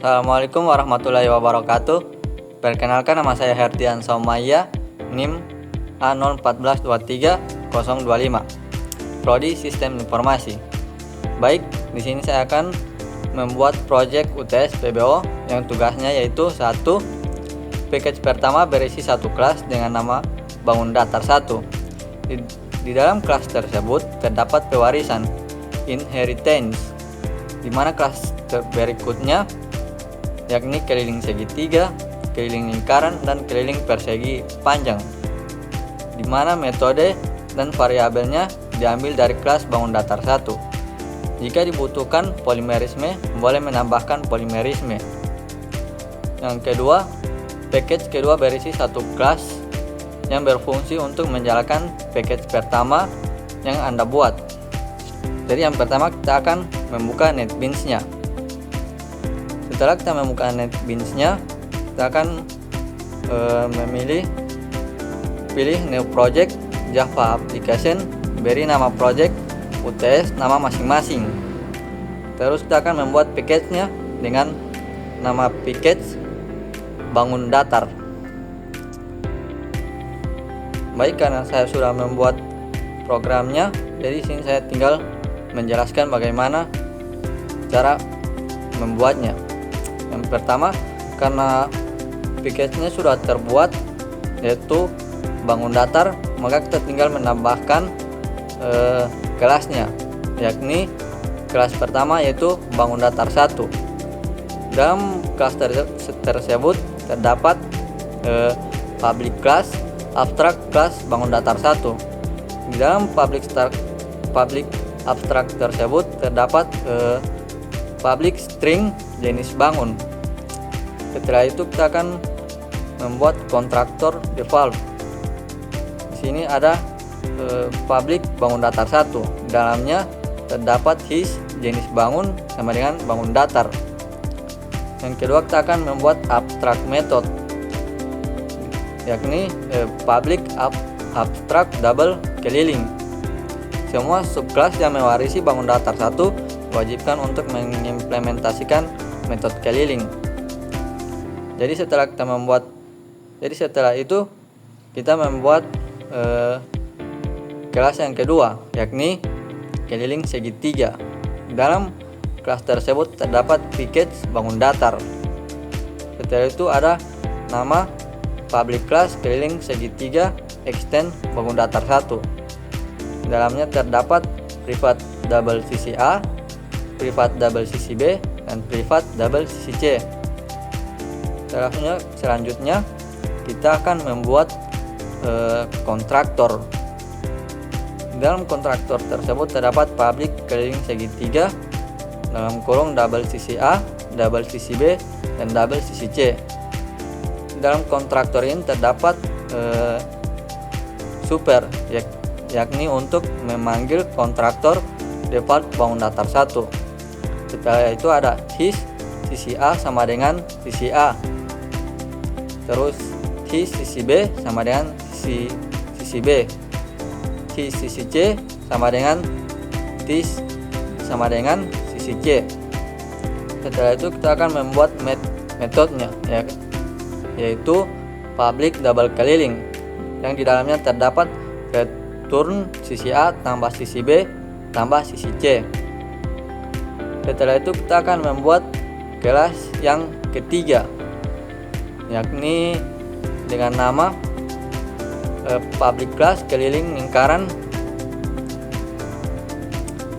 Assalamualaikum warahmatullahi wabarakatuh. Perkenalkan, nama saya Herdian Somaya, NIM A01423025, Prodi Sistem Informasi. Baik, di sini saya akan membuat proyek UTS PBO yang tugasnya yaitu 1. Package pertama berisi satu kelas dengan nama bangun datar 1. Di dalam kelas tersebut terdapat pewarisan inheritance, di mana kelas berikutnya yakni keliling segitiga, keliling lingkaran, dan keliling persegi panjang, di mana metode dan variabelnya diambil dari kelas bangun datar 1. Jika dibutuhkan polimerisme, boleh menambahkan polimerisme. Yang kedua, package kedua berisi satu kelas yang berfungsi untuk menjalankan package pertama yang Anda buat. Jadi yang pertama kita akan membuka NetBeans-nya. Setelah kita membuka NetBeans-nya, kita akan pilih New Project Java Application, beri nama project UTS nama masing-masing. Terus kita akan membuat package-nya dengan nama package bangun datar. Baik, karena saya sudah membuat programnya, jadi sini saya tinggal menjelaskan bagaimana cara membuatnya. Yang pertama, karena package-nya sudah terbuat yaitu bangun datar, maka kita tinggal menambahkan kelasnya, yakni kelas pertama yaitu bangun datar 1. Dalam kelas tersebut terdapat public class, abstract class bangun datar 1. Di dalam public abstract tersebut terdapat public string jenis bangun. Setelah itu kita akan membuat kontraktor default. Di sini ada public bangun datar 1. Di dalamnya terdapat his jenis bangun sama dengan bangun datar. Yang kedua, kita akan membuat abstract method, yakni public abstract double keliling. Semua subclass yang mewarisi bangun datar 1 wajibkan untuk mengimplementasikan metode keliling. Jadi setelah itu kita membuat kelas yang kedua, yakni keliling segitiga. Dalam kelas tersebut terdapat package bangun datar. Setelah itu ada nama public class keliling segitiga extend bangun datar 1. Dalamnya terdapat privat double sisi A, privat double sisi B, dan privat double sisi C. Selanjutnya kita akan membuat kontraktor. Dalam kontraktor tersebut terdapat public keliling segitiga dalam kurung double sisi A, double sisi B, dan double sisi C. Dalam kontraktor ini terdapat super, yakni untuk memanggil kontraktor default bangun datar 1. Setelah itu ada his sisi A sama dengan sisi A. Terus his sisi B sama dengan sisi B. His sisi C sama dengan his sama dengan sisi C. Setelah itu kita akan membuat metodenya, yaitu public double keliling, yang di dalamnya terdapat return sisi A tambah sisi B tambah sisi C. Setelah itu kita akan membuat kelas yang ketiga, yakni dengan nama public class keliling lingkaran.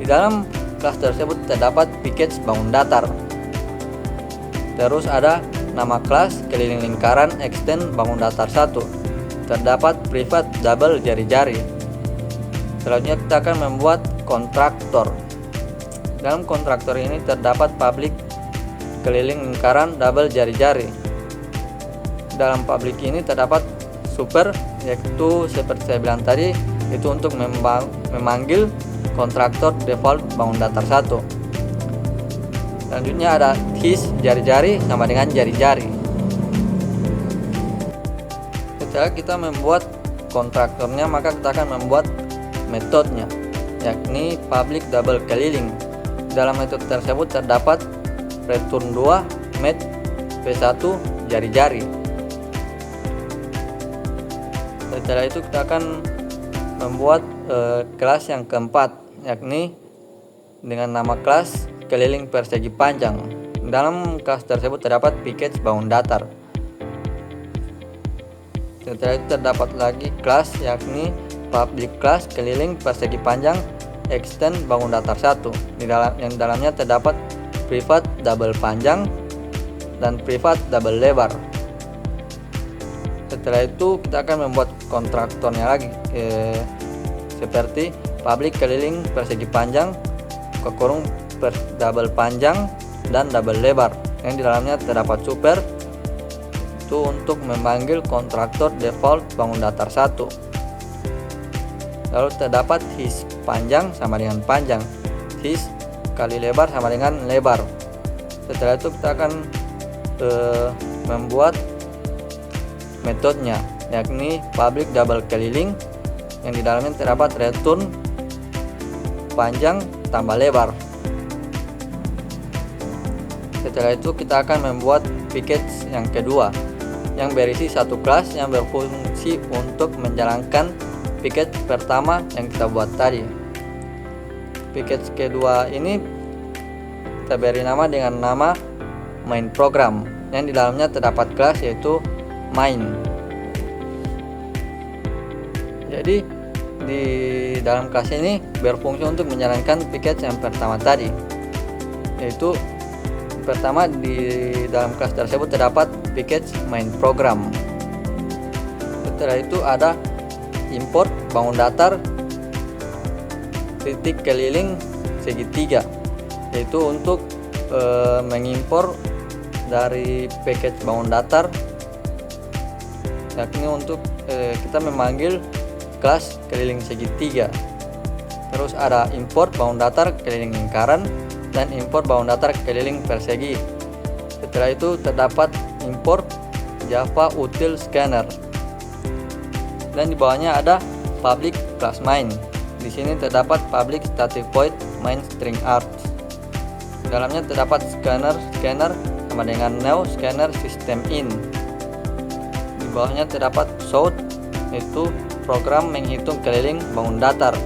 Di dalam kelas tersebut terdapat package bangun datar. Terus ada nama kelas keliling lingkaran extend bangun datar 1. Terdapat privat double jari-jari. Selanjutnya kita akan membuat kontraktor. Dalam kontraktor ini terdapat public keliling lingkaran double jari-jari. Dalam public ini terdapat super, yaitu seperti saya bilang tadi, itu untuk memanggil kontraktor default bangun datar 1. Selanjutnya ada his jari-jari sama dengan jari-jari. Setelah kita membuat kontraktornya, maka kita akan membuat metodenya, yakni public double keliling. Dalam metode tersebut terdapat return 2 mat P1 jari-jari. Setelah itu kita akan membuat kelas yang keempat, yakni dengan nama kelas keliling persegi panjang. Dalam kelas tersebut terdapat package bangun datar. Setelah itu terdapat lagi kelas, yakni public class keliling persegi panjang extend bangun datar 1, yang dalamnya terdapat private double panjang dan private double lebar. Setelah itu kita akan membuat kontraktornya lagi, seperti public keliling persegi panjang kekurung double panjang dan double lebar, yang di dalamnya terdapat super itu untuk memanggil kontraktor default bangun datar 1. Lalu terdapat his panjang sama dengan panjang, his kali lebar sama dengan lebar. Setelah itu kita akan membuat metodenya, yakni public double keliling, yang di dalamnya terdapat return panjang tambah lebar. Setelah itu kita akan membuat package yang kedua, yang berisi satu kelas yang berfungsi untuk menjalankan package pertama yang kita buat tadi. Package kedua ini kita beri nama dengan nama main program, yang di dalamnya terdapat kelas yaitu main. Jadi di dalam kelas ini berfungsi untuk menjalankan package yang pertama tadi, yaitu pertama di dalam kelas tersebut terdapat package main program. Setelah itu ada import bangun datar titik keliling segitiga, yaitu untuk mengimpor dari package bangun datar, yakni untuk kita memanggil kelas keliling segitiga. Terus ada import bangun datar keliling lingkaran dan import bangun datar keliling persegi. Setelah itu terdapat import Java util scanner, dan di bawahnya ada public class main. Di sini terdapat public static void main string arts. Di dalamnya terdapat scanner sama dengan new scanner system in. Di bawahnya terdapat shout, yaitu program menghitung keliling bangun datar.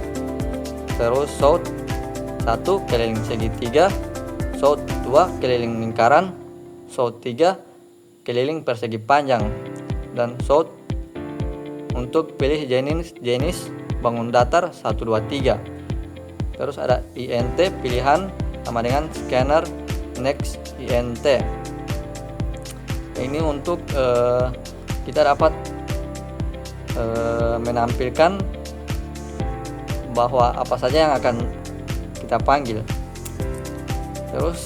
Terus shout 1 keliling segitiga, shout 2 keliling lingkaran, shout 3 keliling persegi panjang, dan shout untuk pilih jenis bangun datar 1, 2, 3. Terus ada int pilihan sama dengan scanner next int. Ini untuk kita dapat menampilkan bahwa apa saja yang akan kita panggil. Terus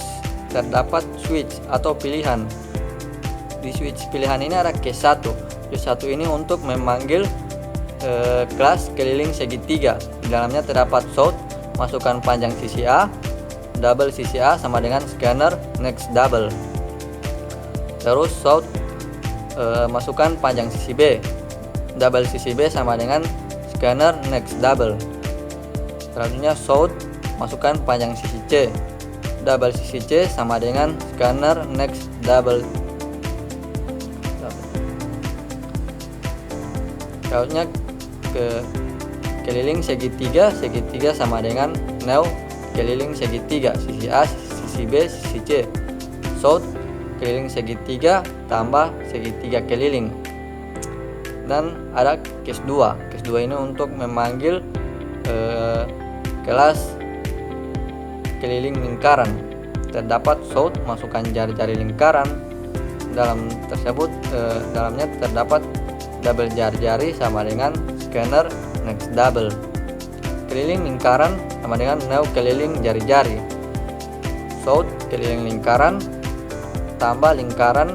terdapat switch atau pilihan. Di switch pilihan ini ada case 1. Case 1 ini untuk memanggil kelas keliling segitiga. Di dalamnya terdapat shout, masukkan panjang sisi A, double sisi A sama dengan scanner next double. Terus shout masukkan panjang sisi B, double sisi B sama dengan scanner next double. Selanjutnya shout masukkan panjang sisi C, double sisi C sama dengan scanner next double. Selanjutnya ke keliling segitiga sama dengan new keliling segitiga, sisi A, sisi B, sisi C. Shout keliling segitiga tambah segitiga keliling. Dan ada case 2. Case 2 ini untuk memanggil kelas keliling lingkaran. Terdapat shout masukkan jari-jari lingkaran. Dalam tersebut dalamnya terdapat double jari-jari sama dengan scanner next double. Keliling lingkaran sama dengan new keliling jari-jari. Shout keliling lingkaran tambah lingkaran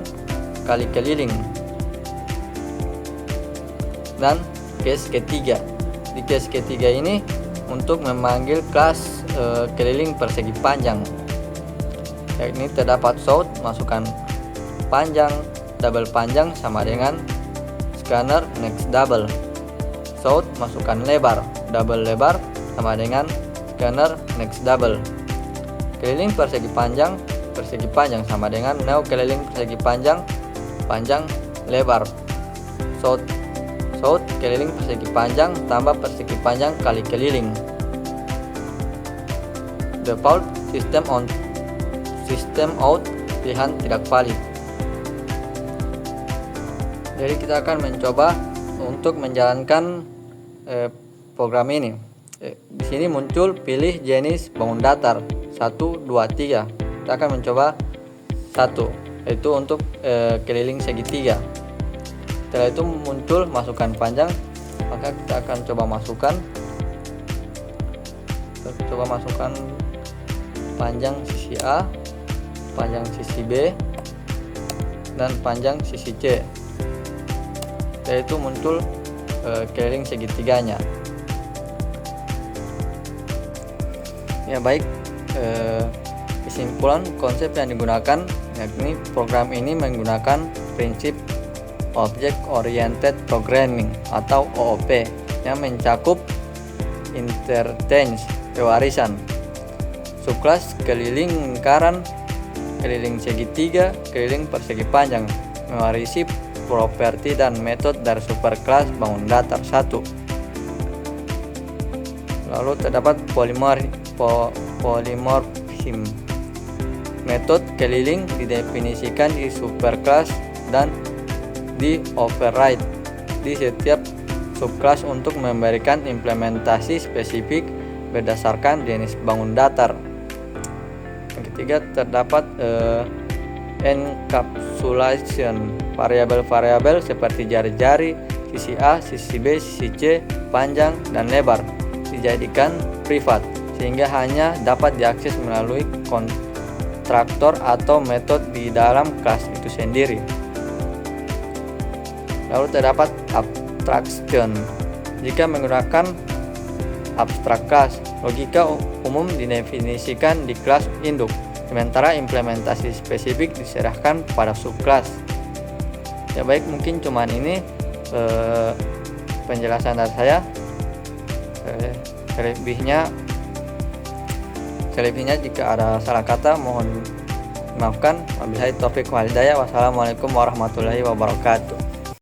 kali keliling. Dan case ketiga. Di case ketiga ini untuk memanggil kelas keliling persegi panjang. Yakni terdapat shout masukkan panjang, double panjang sama dengan scanner next double. Shout masukkan lebar, double lebar sama dengan scanner next double. Keliling persegi panjang persegi panjang sama dengan neo keliling persegi panjang lebar. South keliling persegi panjang tambah persegi panjang kali keliling. Default system out pilihan tidak valid. Jadi kita akan mencoba untuk menjalankan program ini. Di sini muncul pilih jenis bangun datar 1, 2, 3. Kita akan mencoba 1, yaitu untuk keliling segitiga. Setelah itu muncul masukkan panjang, maka kita akan coba masukkan panjang sisi A, panjang sisi B, dan panjang sisi C. Setelah itu muncul keliling segitiganya. Ya baik, kesimpulan konsep yang digunakan, yakni program ini menggunakan prinsip Object Oriented Programming atau OOP yang mencakup interchange pewarisan, subclass keliling lingkaran, keliling segitiga, keliling persegi panjang, mewarisi properti dan metode dari superclass bangun datar 1. Lalu terdapat polymorphism. Metode keliling didefinisikan di superclass dan di override di setiap subclass untuk memberikan implementasi spesifik berdasarkan jenis bangun datar. Yang ketiga terdapat encapsulation. Variabel-variabel seperti jari-jari, sisi A, sisi B, sisi C, panjang dan lebar dijadikan privat sehingga hanya dapat diakses melalui kontraktor atau metode di dalam kelas itu sendiri. Lalu terdapat abstraction. Jika menggunakan abstract class, logika umum didefinisikan di kelas induk, sementara implementasi spesifik diserahkan pada subclass. Ya baik, mungkin cuman ini penjelasan dari saya. Selebihnya jika ada salah kata mohon dimaafkan. Wabillahi taufiq wal hidayah. Wassalamualaikum warahmatullahi wabarakatuh.